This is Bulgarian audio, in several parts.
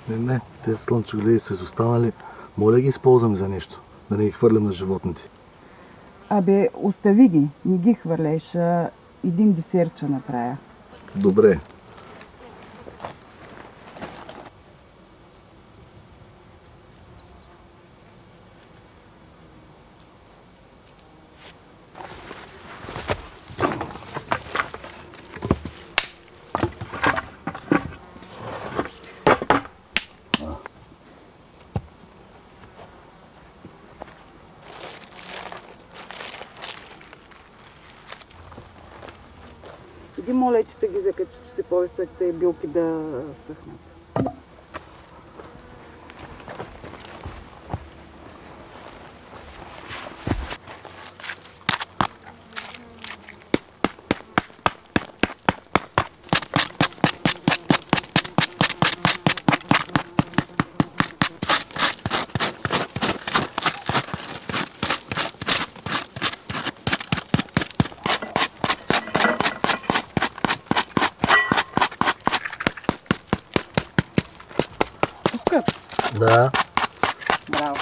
Не, те са слънчогледи са останали. Моля ги използваме за нещо, да не ги хвърлям на животните. Абе, остави ги, не ги хвърляш, един десерт ще направя. Добре. Иди, моля, че се ги закачи, че се по-високите билки да съхнат. Пускат? Да. Браво.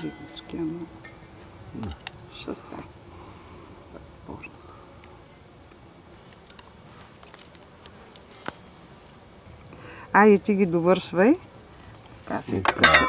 Рибички, ама ще стане. Айде, ти ги довършвай. Така се къша.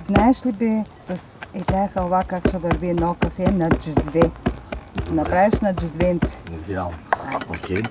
Знаеш ли бе с тая халва как ще върви едно кафе на джезве? Направиш на джезвенци. Идеално. Окей.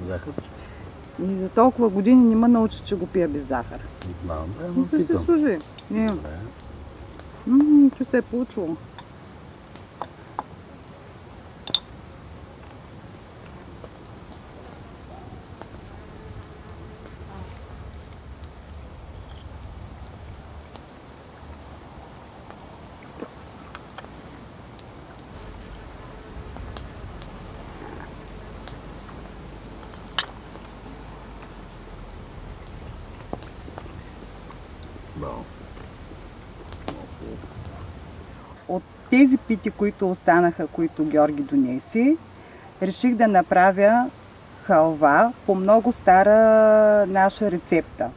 Захар? И за толкова години не ме научи, че го пия без захар. Не знам. Но се служи. Не. Че се е получило. Браво. От тези пити, които останаха, които Георги донеси, реших да направя халва по много стара наша рецепта.